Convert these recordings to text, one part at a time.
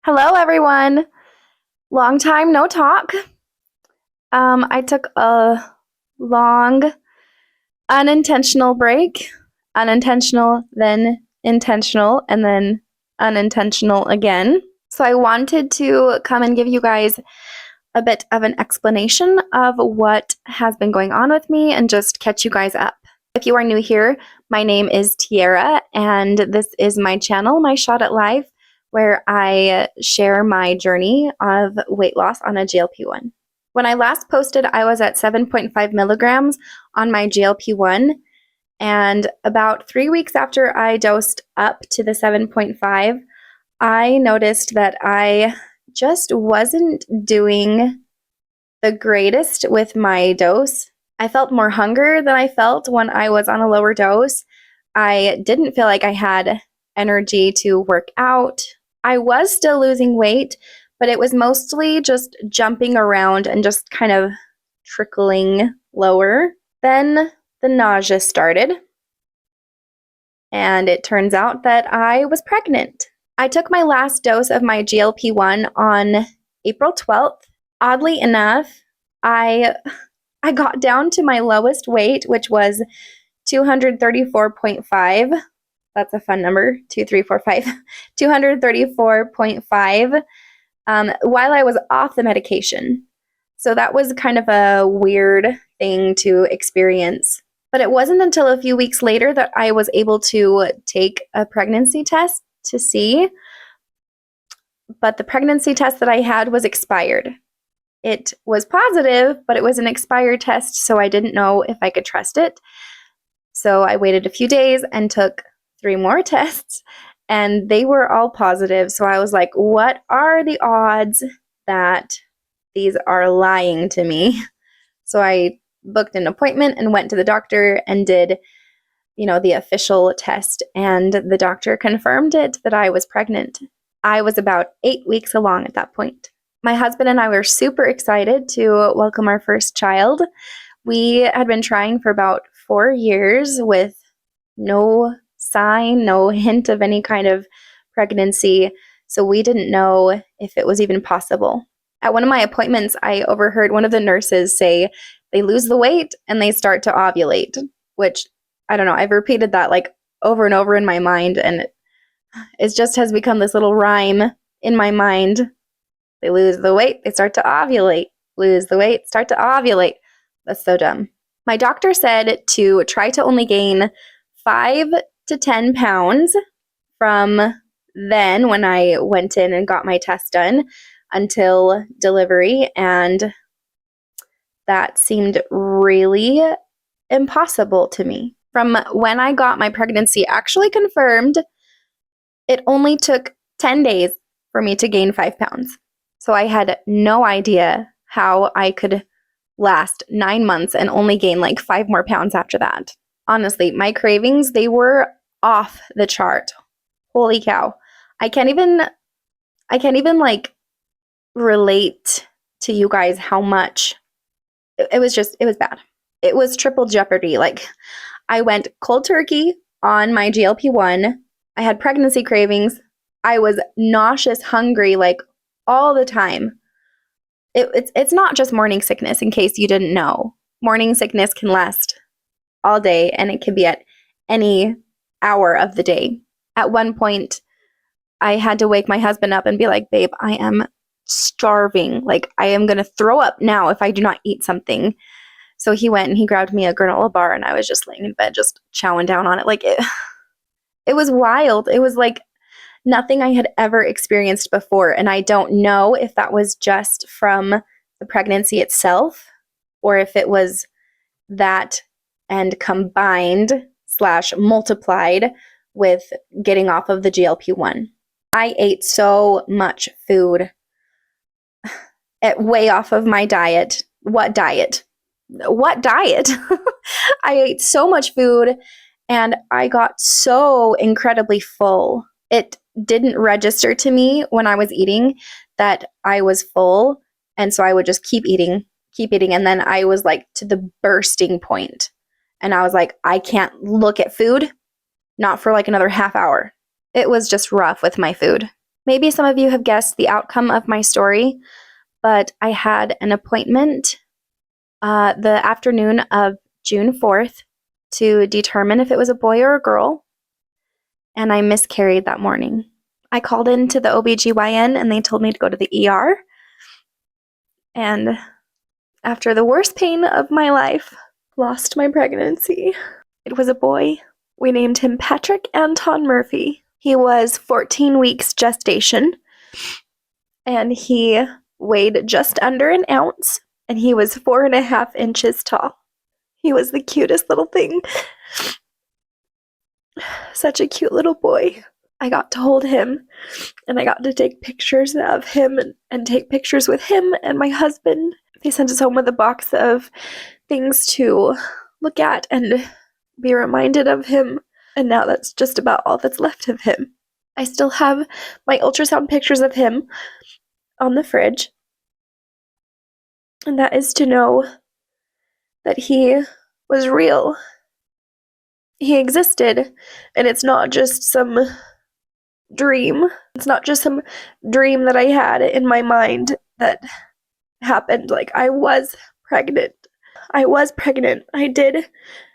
Hello, everyone. Long time no talk. I took a long, unintentional break. Unintentional, then intentional, and then unintentional again. So I wanted to come and give you guys a bit of an explanation of what has been going on with me and just catch you guys up. If you are new here, my name is Tiara, and this is my channel, My Shot at Life, where I share my journey of weight loss on a GLP-1. When I last posted, I was at 7.5 milligrams on my GLP-1, and about 3 weeks after I dosed up to the 7.5, I noticed that I just wasn't doing the greatest with my dose. I felt more hunger than I felt when I was on a lower dose. I didn't feel like I had energy to work out. I was still losing weight, but it was mostly just jumping around and just kind of trickling lower. Then the nausea started, and it turns out that I was pregnant. I took my last dose of my GLP-1 on April 12th. Oddly enough, I got down to my lowest weight, which was 234.5. That's a fun number, 2345. 234.5 while I was off the medication. So that was kind of a weird thing to experience. But it wasn't until a few weeks later that I was able to take a pregnancy test to see. But the pregnancy test that I had was expired. It was positive, but it was an expired test, so I didn't know if I could trust it. So I waited a few days and took 3 more tests, and they were all positive. So I was like, what are the odds that these are lying to me? So I booked an appointment and went to the doctor and did, the official test, and the doctor confirmed it that I was pregnant. I was about 8 weeks along at that point. My husband and I were super excited to welcome our first child. We had been trying for about 4 years with no sign, no hint of any kind of pregnancy, so we didn't know if it was even possible. At one of my appointments, I overheard one of the nurses say they lose the weight and they start to ovulate, which, I don't know, I've repeated that like over and over in my mind, and it just has become this little rhyme in my mind. They lose the weight, they start to ovulate. Lose the weight, start to ovulate. That's so dumb. My doctor said to try to only gain 5 to 10 pounds from then when I went in and got my test done until delivery, and that seemed really impossible to me. From when I got my pregnancy actually confirmed, it only took 10 days for me to gain 5 pounds. So I had no idea how I could last 9 months and only gain like 5 more pounds after that. Honestly, my cravings, they were off the chart. Holy cow. I can't even like relate to you guys how much it was bad. It was triple jeopardy. Like, I went cold turkey on my GLP-1. I had pregnancy cravings. I was nauseous, hungry, like all the time. It's not just morning sickness, in case you didn't know. Morning sickness can last all day, and it can be at any hour of the day. At one point, I had to wake my husband up and be like, babe, I am starving. Like, I am going to throw up now if I do not eat something. So he went and he grabbed me a granola bar, and I was just laying in bed, just chowing down on it. Like, it was wild. It was like nothing I had ever experienced before. And I don't know if that was just from the pregnancy itself, or if it was that and combined / multiplied with getting off of the GLP-1. I ate so much food way off of my diet. What diet? I ate so much food, and I got so incredibly full. It didn't register to me when I was eating that I was full, and so I would just keep eating, and then I was like to the bursting point, and I was like, I can't look at food, not for like another half hour. It was just rough with my food. Maybe some of you have guessed the outcome of my story, but I had an appointment the afternoon of June 4th to determine if it was a boy or a girl, and I miscarried that morning. I called into the OBGYN and they told me to go to the ER, and after the worst pain of my life, lost my pregnancy. It was a boy. We named him Patrick Anton Murphy. He was 14 weeks gestation, and he weighed just under an ounce, and he was 4.5 inches tall. He was the cutest little thing. Such a cute little boy. I got to hold him, and I got to take pictures of him and take pictures with him and my husband. They sent us home with a box of things to look at and be reminded of him, and now that's just about all that's left of him. I still have my ultrasound pictures of him on the fridge, and that is to know that he was real. He existed, and it's not just some dream. It's not just some dream that I had in my mind that happened. Like, I was pregnant. I did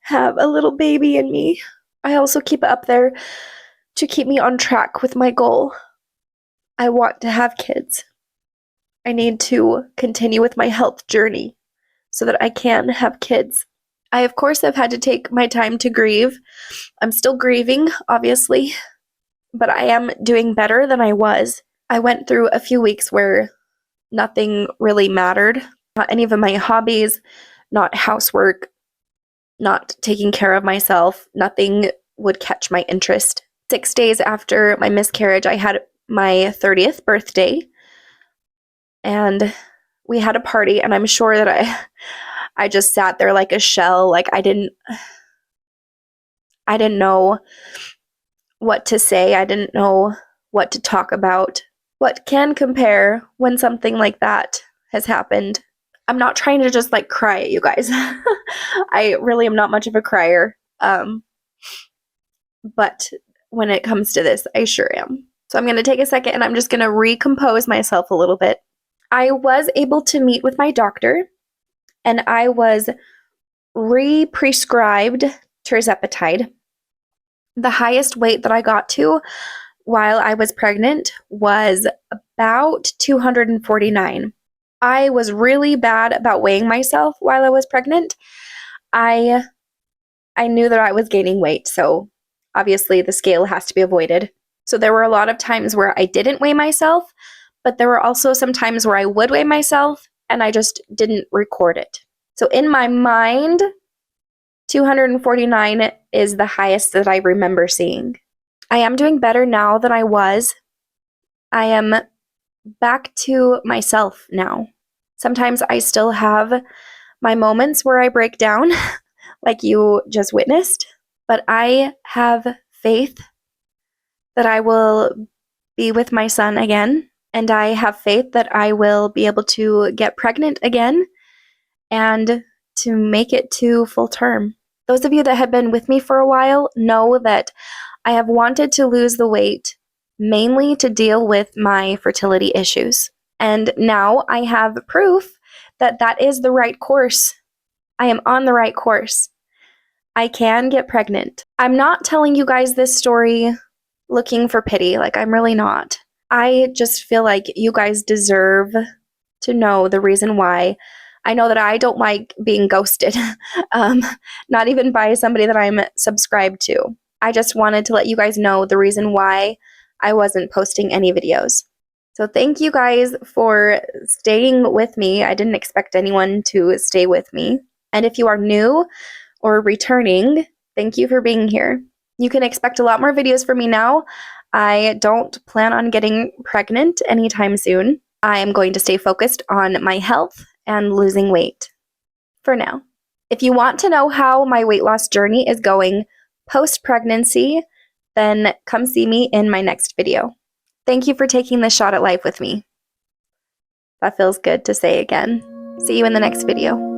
have a little baby in me. I also keep it up there to keep me on track with my goal. I want to have kids. I need to continue with my health journey so that I can have kids. I, of course, have had to take my time to grieve. I'm still grieving, obviously, but I am doing better than I was. I went through a few weeks where nothing really mattered. Not any of my hobbies, not housework, not taking care of myself. Nothing would catch my interest. 6 days after my miscarriage, I had my 30th birthday, and we had a party, and I'm sure that I just sat there like a shell. Like, I didn't know what to say. I didn't know what to talk about. What can compare when something like that has happened? I'm not trying to just like cry at you guys. I really am not much of a crier. But when it comes to this, I sure am. So I'm going to take a second and I'm just going to recompose myself a little bit. I was able to meet with my doctor, and I was re-prescribed Tirzepatide. The highest weight that I got to while I was pregnant was about 249. I was really bad about weighing myself while I was pregnant. I knew that I was gaining weight, so obviously the scale has to be avoided. So there were a lot of times where I didn't weigh myself, but there were also some times where I would weigh myself and I just didn't record it. So in my mind, 249 is the highest that I remember seeing. I am doing better now than I was. I am back to myself now. Sometimes I still have my moments where I break down, like you just witnessed, but I have faith that I will be with my son again, and I have faith that I will be able to get pregnant again and to make it to full term. Those of you that have been with me for a while know that I have wanted to lose the weight mainly to deal with my fertility issues. And now I have proof that that is the right course. I am on the right course. I can get pregnant. I'm not telling you guys this story looking for pity. Like, I'm really not. I just feel like you guys deserve to know the reason why. I know that I don't like being ghosted, not even by somebody that I'm subscribed to. I just wanted to let you guys know the reason why I wasn't posting any videos. So thank you guys for staying with me. I didn't expect anyone to stay with me. And if you are new or returning, thank you for being here. You can expect a lot more videos from me now. I don't plan on getting pregnant anytime soon. I am going to stay focused on my health and losing weight for now. If you want to know how my weight loss journey is going post-pregnancy, then come see me in my next video. Thank you for taking this shot at life with me. That feels good to say again. See you in the next video.